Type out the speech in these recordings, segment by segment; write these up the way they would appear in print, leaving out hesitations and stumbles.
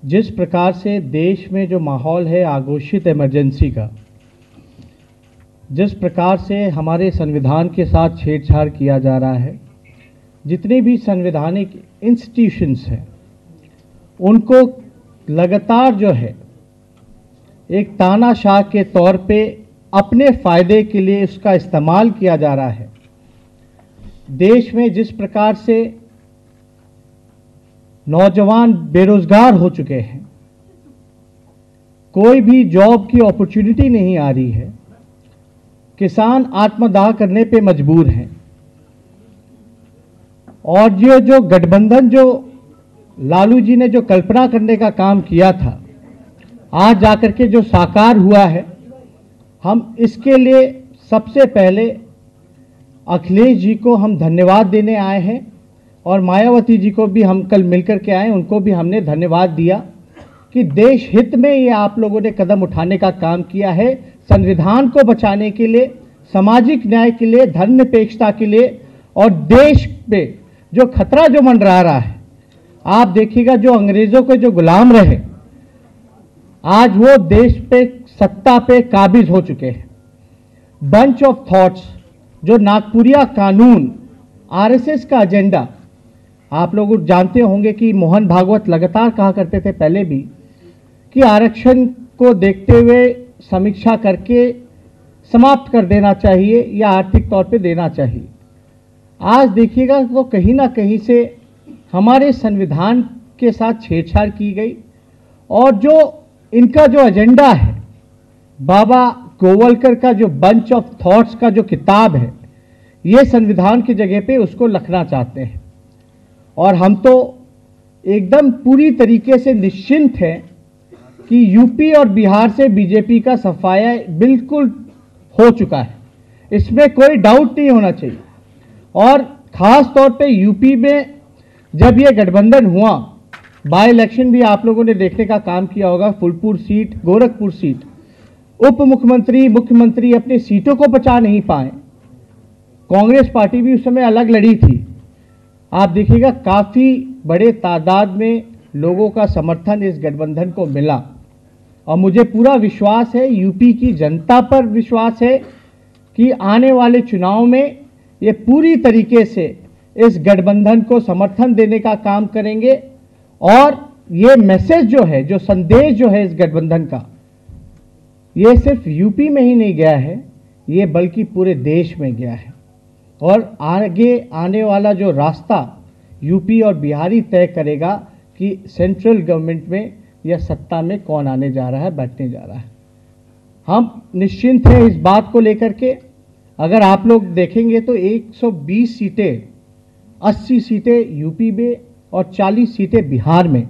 जिस प्रकार से देश में जो माहौल है आघोषित इमरजेंसी का, जिस प्रकार से हमारे संविधान के साथ छेड़छाड़ किया जा रहा है, जितने भी संवैधानिक इंस्टीट्यूशंस हैं उनको लगातार जो है एक तानाशाह के तौर पे अपने फ़ायदे के लिए उसका इस्तेमाल किया जा रहा है। देश में जिस प्रकार से नौजवान बेरोजगार हो चुके हैं, कोई भी जॉब की अपॉर्चुनिटी नहीं आ रही है, किसान आत्मदाह करने पे मजबूर हैं, और ये जो गठबंधन जो लालू जी ने जो कल्पना करने का काम किया था, आज जाकर के जो साकार हुआ है, हम इसके लिए सबसे पहले अखिलेश जी को हम धन्यवाद देने आए हैं, और मायावती जी को भी हम कल मिलकर के आए, उनको भी हमने धन्यवाद दिया कि देश हित में ये आप लोगों ने कदम उठाने का काम किया है, संविधान को बचाने के लिए, सामाजिक न्याय के लिए, धर्मनिरपेक्षता के लिए, और देश पे जो खतरा जो मंडरा रहा है, आप देखिएगा जो अंग्रेजों के जो गुलाम रहे, आज वो देश पे सत्ता पे काबिज हो चुके हैं। बंच ऑफ थॉट्स, जो नागपुरिया कानून, आरएसएस का एजेंडा, आप लोग जानते होंगे कि मोहन भागवत लगातार कहा करते थे पहले भी कि आरक्षण को देखते हुए समीक्षा करके समाप्त कर देना चाहिए या आर्थिक तौर पे देना चाहिए। आज देखिएगा तो कहीं ना कहीं से हमारे संविधान के साथ छेड़छाड़ की गई, और जो इनका जो एजेंडा है, बाबा गोवलकर का जो बंच ऑफ थॉट्स का जो किताब है, ये संविधान की जगह पे उसको लिखना चाहते हैं। और हम तो एकदम पूरी तरीके से निश्चिंत हैं कि यूपी और बिहार से बीजेपी का सफाया बिल्कुल हो चुका है, इसमें कोई डाउट नहीं होना चाहिए। और ख़ास तौर पे यूपी में जब ये गठबंधन हुआ, बाई इलेक्शन भी आप लोगों ने देखने का काम किया होगा, फूलपुर सीट, गोरखपुर सीट, उप मुख्यमंत्री, मुख्यमंत्री अपनी सीटों को बचा नहीं पाए। कांग्रेस पार्टी भी उस समय अलग लड़ी थी। आप देखिएगा काफ़ी बड़े तादाद में लोगों का समर्थन इस गठबंधन को मिला, और मुझे पूरा विश्वास है, यूपी की जनता पर विश्वास है कि आने वाले चुनाव में ये पूरी तरीके से इस गठबंधन को समर्थन देने का काम करेंगे। और ये मैसेज जो है, जो संदेश जो है इस गठबंधन का, ये सिर्फ यूपी में ही नहीं गया है, ये बल्कि पूरे देश में गया है। और आगे आने वाला जो रास्ता यूपी और बिहारी तय करेगा कि सेंट्रल गवर्नमेंट में या सत्ता में कौन आने जा रहा है, बैठने जा रहा है। हम निश्चिंत हैं इस बात को लेकर के। अगर आप लोग देखेंगे तो 120 सीटें, 80 सीटें यूपी में और 40 सीटें बिहार में,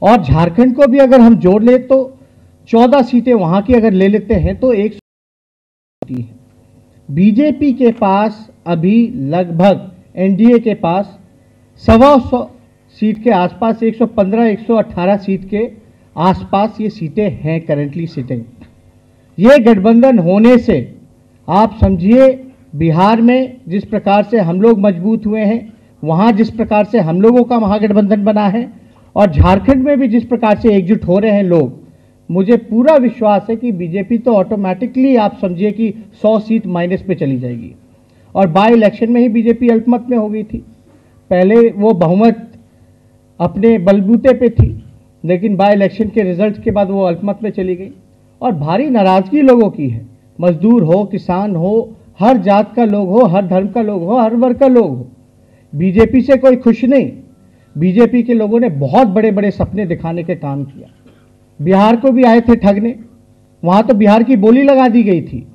और झारखंड को भी अगर हम जोड़ ले तो 14 सीटें वहाँ की अगर ले लेते हैं तो 100 है। बीजेपी के पास अभी लगभग एनडीए के पास 125 सीट के आसपास, 115-118 सीट के आसपास ये सीटें हैं करेंटली सिटिंग। ये गठबंधन होने से आप समझिए बिहार में जिस प्रकार से हम लोग मजबूत हुए हैं, वहाँ जिस प्रकार से हम लोगों का महागठबंधन बना है, और झारखंड में भी जिस प्रकार से एकजुट हो रहे हैं लोग, मुझे पूरा विश्वास है कि बीजेपी तो ऑटोमेटिकली आप समझिए कि 100 सीट माइनस पे चली जाएगी। और बाई इलेक्शन में ही बीजेपी अल्पमत में हो गई थी, पहले वो बहुमत अपने बलबूते पे थी, लेकिन बाई इलेक्शन के रिजल्ट के बाद वो अल्पमत में चली गई, और भारी नाराज़गी लोगों की है। मजदूर हो, किसान हो, हर जात का लोग हो, हर धर्म का लोग हो, हर वर्ग का लोग हो, बीजेपी से कोई खुश नहीं। बीजेपी के लोगों ने बहुत बड़े बड़े सपने दिखाने के काम किया। बिहार को भी आए थे ठगने, वहाँ तो बिहार की बोली लगा दी गई थी।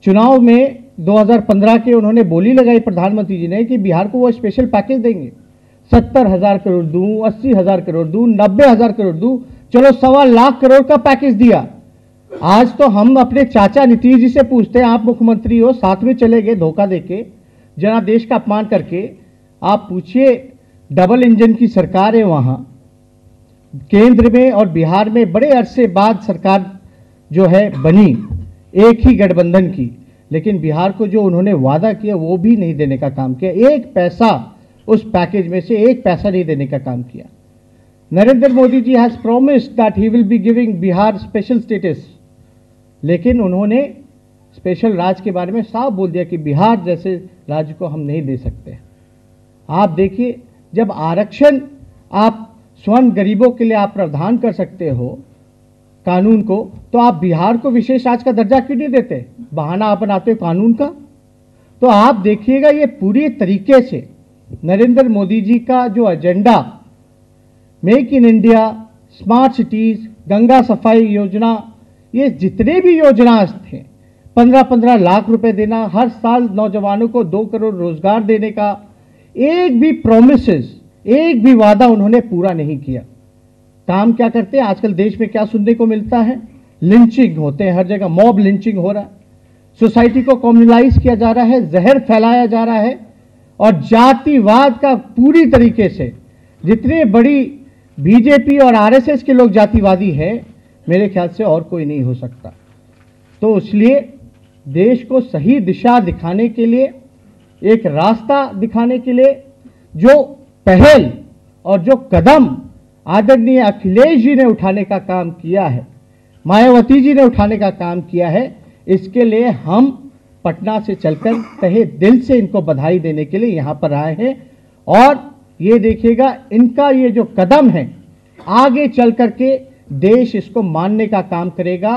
चुनाव में 2015 के उन्होंने बोली लगाई प्रधानमंत्री जी ने कि बिहार को वो स्पेशल पैकेज देंगे, 70,000 करोड़ दूं, 80,000 करोड़ दूं, 90,000 करोड़ दूं, चलो 1.25 लाख करोड़ का पैकेज दिया। आज तो हम अपने चाचा नीतीश जी से पूछते हैं, आप मुख्यमंत्री हो, साथ में चले गए धोखा देके, जनादेश का अपमान करके। आप पूछिए, डबल इंजन की सरकार है वहाँ केंद्र में, और बिहार में बड़े अरसे बाद सरकार जो है बनी एक ही गठबंधन की, लेकिन बिहार को जो उन्होंने वादा किया वो भी नहीं देने का काम किया। एक पैसा उस पैकेज में से एक पैसा नहीं देने का काम किया। Narendra Modi ji has promised that he will be giving Bihar special status, लेकिन उन्होंने स्पेशल राज्य के बारे में साफ बोल दिया कि बिहार जैसे राज्य को हम नहीं दे सकते। आप देखिए, जब आरक्षण आप स्वर्ण गरीबों के लिए आप प्रावधान कर सकते हो कानून को, तो आप बिहार को विशेष राज्य का दर्जा क्यों नहीं देते? बहाना आप बनाते हो कानून का। तो आप देखिएगा, ये पूरी तरीके से नरेंद्र मोदी जी का जो agenda, make in India, smart cities, Ganga सफाई योजना, ये जितने भी योजनाएं थे, 15-15 लाख रुपए देना, हर साल नौजवानों को 2 करोड़ रोजगार देने का, एक भी प्रोमिसेस, एक भी वादा उन्होंने पूरा नहीं किया। काम क्या करते हैं? आजकल देश में क्या सुनने को मिलता है? लिंचिंग होते हैं हर जगह, मॉब लिंचिंग हो रहा है, सोसाइटी को कम्युनलाइज किया जा रहा है, जहर फैलाया जा रहा है, और जातिवाद का पूरी तरीके से, जितने बड़ी बीजेपी और आरएसएस के लोग जातिवादी हैं, मेरे ख्याल से और कोई नहीं हो सकता। तो इसलिए देश को सही दिशा दिखाने के लिए, एक रास्ता दिखाने के लिए जो पहल और जो कदम आदरणीय अखिलेश जी ने उठाने का काम किया है, मायावती जी ने उठाने का काम किया है, इसके लिए हम पटना से चलकर तहे दिल से इनको बधाई देने के लिए यहां पर आए हैं। और ये देखिएगा, इनका ये जो कदम है, आगे चल करके देश इसको मानने का काम करेगा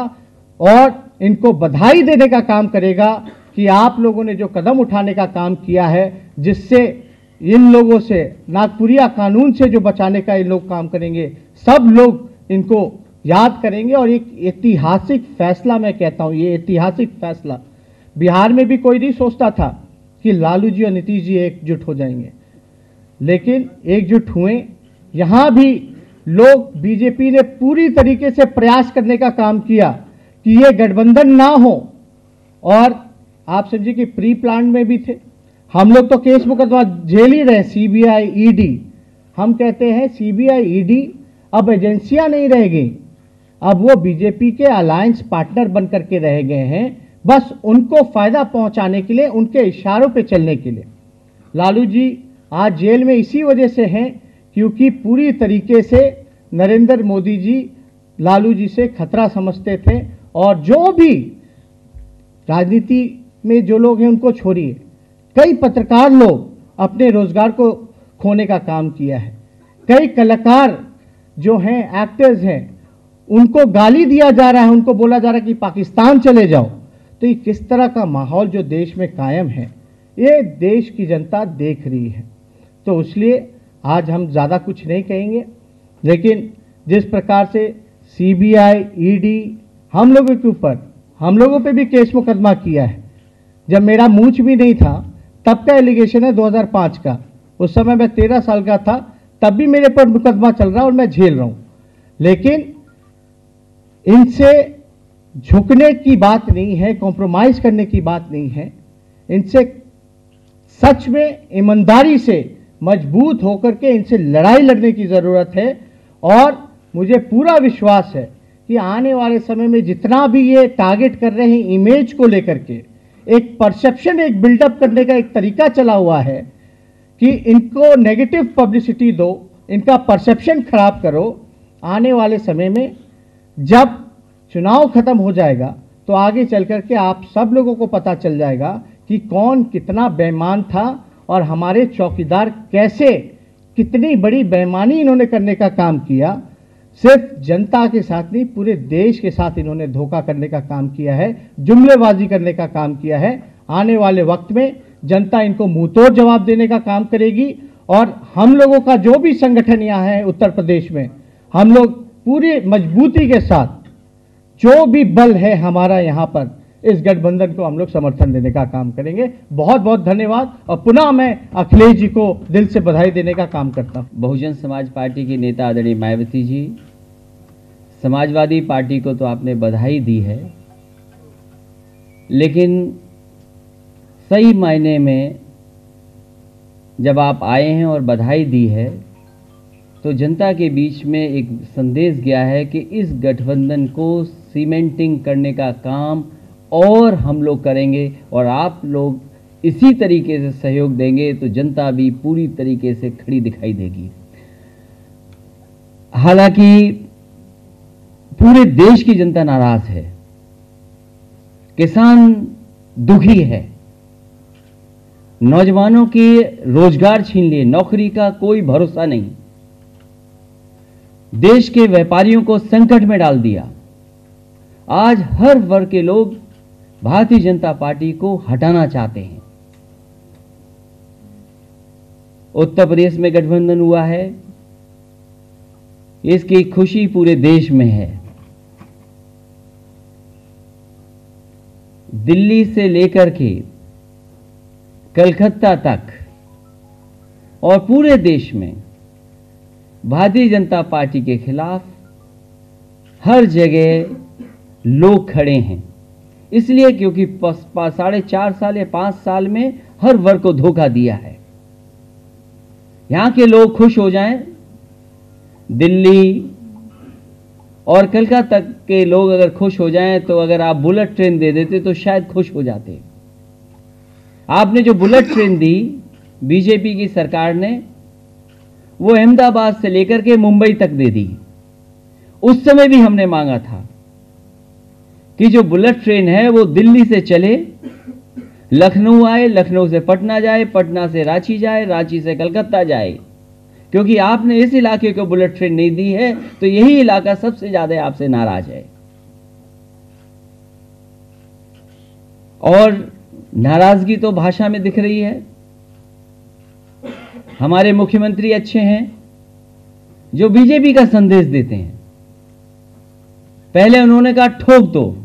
और इनको बधाई देने का काम करेगा कि आप लोगों ने जो कदम उठाने का काम किया है, जिससे इन लोगों से, नागपुरिया कानून से जो बचाने का इन लोग काम करेंगे, सब लोग इनको याद करेंगे। और एक ऐतिहासिक फैसला, मैं कहता हूं, ये ऐतिहासिक फैसला, बिहार में भी कोई नहीं सोचता था कि लालू जी और नीतीश जी एकजुट हो जाएंगे, लेकिन एकजुट हुए। यहां भी लोग, बीजेपी ने पूरी तरीके से प्रयास करने का काम किया कि ये गठबंधन ना हो, और आप समझिए कि प्री प्लान में भी थे। हम लोग तो केस मुकदमा झेल ही रहे, सीबीआई, ईडी। हम कहते हैं सीबीआई, ईडी अब एजेंसियां नहीं रह गई, अब वो बीजेपी के अलायंस पार्टनर बनकर के रह गए हैं, बस उनको फायदा पहुंचाने के लिए, उनके इशारों पे चलने के लिए। लालू जी आज जेल में इसी वजह से हैं क्योंकि पूरी तरीके से नरेंद्र मोदी जी लालू जी से खतरा समझते थे, और जो भी राजनीति में जो लोग हैं उनको छोड़िए, कई पत्रकार लोग अपने रोजगार को खोने का काम किया है, कई कलाकार जो हैं, एक्टर्स हैं, उनको गाली दिया जा रहा है, उनको बोला जा रहा है कि पाकिस्तान चले जाओ। तो ये किस तरह का माहौल जो देश में कायम है, ये देश की जनता देख रही है। तो इसलिए आज हम ज़्यादा कुछ नहीं कहेंगे, लेकिन जिस प्रकार से सीबीआई, ईडी हम लोगों के ऊपर, हम लोगों पे भी केस मुकदमा किया है, जब मेरा मूंछ भी नहीं था तब का एलिगेशन है 2005 का, उस समय मैं 13 साल का था, तब भी मेरे पर मुकदमा चल रहा है और मैं झेल रहा हूं। लेकिन इनसे झुकने की बात नहीं है, कॉम्प्रोमाइज करने की बात नहीं है, इनसे सच में ईमानदारी से मजबूत होकर के इनसे लड़ाई लड़ने की जरूरत है। और मुझे पूरा विश्वास है कि आने वाले समय में जितना भी ये टारगेट कर रहे हैं इमेज को लेकर के, एक परसेप्शन, एक बिल्डअप करने का एक तरीका चला हुआ है कि इनको नेगेटिव पब्लिसिटी दो, इनका परसेप्शन खराब करो। आने वाले समय में जब चुनाव खत्म हो जाएगा तो आगे चल करके आप सब लोगों को पता चल जाएगा कि कौन कितना बेईमान था और हमारे चौकीदार कैसे, कितनी बड़ी बेईमानी इन्होंने करने का काम किया। सिर्फ जनता के साथ नहीं, पूरे देश के साथ इन्होंने धोखा करने का काम किया है, जुमलेबाजी करने का काम किया है। आने वाले वक्त में जनता इनको मुंहतोड़ जवाब देने का काम करेगी। और हम लोगों का जो भी संगठन यहाँ है उत्तर प्रदेश में, हम लोग पूरी मजबूती के साथ, जो भी बल है हमारा यहाँ पर, इस गठबंधन को हम लोग समर्थन देने का काम करेंगे। बहुत बहुत धन्यवाद। और पुनः मैं अखिलेश जी को दिल से बधाई देने का काम करता हूँ। बहुजन समाज पार्टी की नेता आदरणीय मायावती जी, समाजवादी पार्टी को तो आपने बधाई दी है, लेकिन सही मायने में जब आप आए हैं और बधाई दी है तो जनता के बीच में एक संदेश गया है कि इस गठबंधन को सीमेंटिंग करने का काम और हम लोग करेंगे, और आप लोग इसी तरीके से सहयोग देंगे तो जनता भी पूरी तरीके से खड़ी दिखाई देगी। हालांकि पूरे देश की जनता नाराज है, किसान दुखी है, नौजवानों के रोजगार छीन लिए, नौकरी का कोई भरोसा नहीं, देश के व्यापारियों को संकट में डाल दिया। आज हर वर्ग के लोग भारतीय जनता पार्टी को हटाना चाहते हैं। उत्तर प्रदेश में गठबंधन हुआ है, इसकी खुशी पूरे देश में है। दिल्ली से लेकर के कलकत्ता तक और पूरे देश में भारतीय जनता पार्टी के खिलाफ हर जगह लोग खड़े हैं। इसलिए क्योंकि 4.5 साल या 5 साल में हर वर्ग को धोखा दिया है। यहां के लोग खुश हो जाएं, दिल्ली और कलकत्ता के लोग अगर खुश हो जाएं, तो अगर आप बुलेट ट्रेन दे देते तो शायद खुश हो जाते। आपने जो बुलेट ट्रेन दी बीजेपी की सरकार ने, वो अहमदाबाद से लेकर के मुंबई तक दे दी। उस समय भी हमने मांगा था कि जो बुलेट ट्रेन है वो दिल्ली से चले, लखनऊ आए, लखनऊ से पटना जाए, पटना से रांची जाए, रांची से कलकत्ता जाए। क्योंकि आपने इस इलाके को बुलेट ट्रेन नहीं दी है, तो यही इलाका सबसे ज्यादा आपसे नाराज है। और नाराजगी तो भाषा में दिख रही है। हमारे मुख्यमंत्री अच्छे हैं जो बीजेपी का संदेश देते हैं। पहले उन्होंने कहा ठोक दो,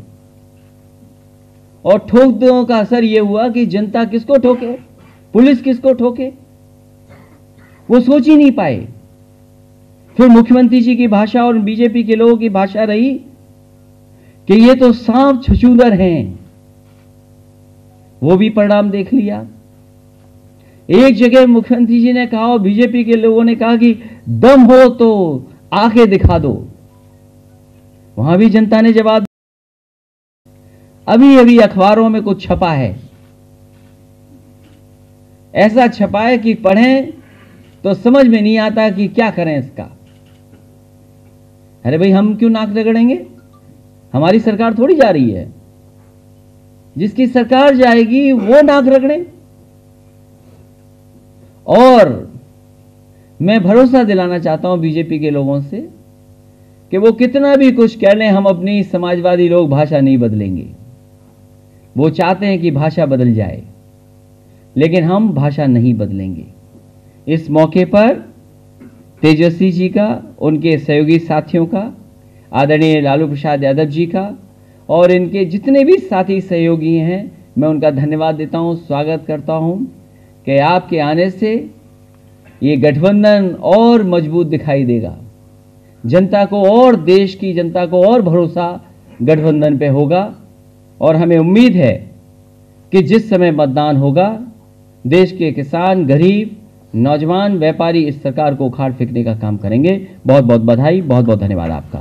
और ठोक दो का असर यह हुआ कि जनता किसको ठोके, पुलिस किसको ठोके, वो सोच ही नहीं पाए। फिर मुख्यमंत्री जी की भाषा और बीजेपी के लोगों की भाषा रही कि ये तो सांप छछूंदर हैं। वो भी परिणाम देख लिया। एक जगह मुख्यमंत्री जी ने कहा और बीजेपी के लोगों ने कहा कि दम हो तो आके दिखा दो। वहां भी जनता ने जवाब, अभी अभी अखबारों में कुछ छपा है, ऐसा छपा है कि पढ़ें तो समझ में नहीं आता कि क्या करें इसका। अरे भाई, हम क्यों नाक रगड़ेंगे? हमारी सरकार थोड़ी जा रही है। जिसकी सरकार जाएगी वो नाक रगड़े। और मैं भरोसा दिलाना चाहता हूं बीजेपी के लोगों से कि वो कितना भी कुछ कह लें, हम अपनी समाजवादी लोग भाषा नहीं बदलेंगे। वो चाहते हैं कि भाषा बदल जाए, लेकिन हम भाषा नहीं बदलेंगे। इस मौके पर तेजस्वी जी का, उनके सहयोगी साथियों का, आदरणीय लालू प्रसाद यादव जी का और इनके जितने भी साथी सहयोगी हैं, मैं उनका धन्यवाद देता हूं, स्वागत करता हूं कि आपके आने से ये गठबंधन और मजबूत दिखाई देगा। जनता को और, देश की जनता को और भरोसा गठबंधन पे होगा। और हमें उम्मीद है कि जिस समय मतदान होगा, देश के किसान, गरीब, नौजवान, व्यापारी इस सरकार को उखाड़ फेंकने का काम करेंगे। बहुत बहुत बधाई, बहुत बहुत धन्यवाद आपका।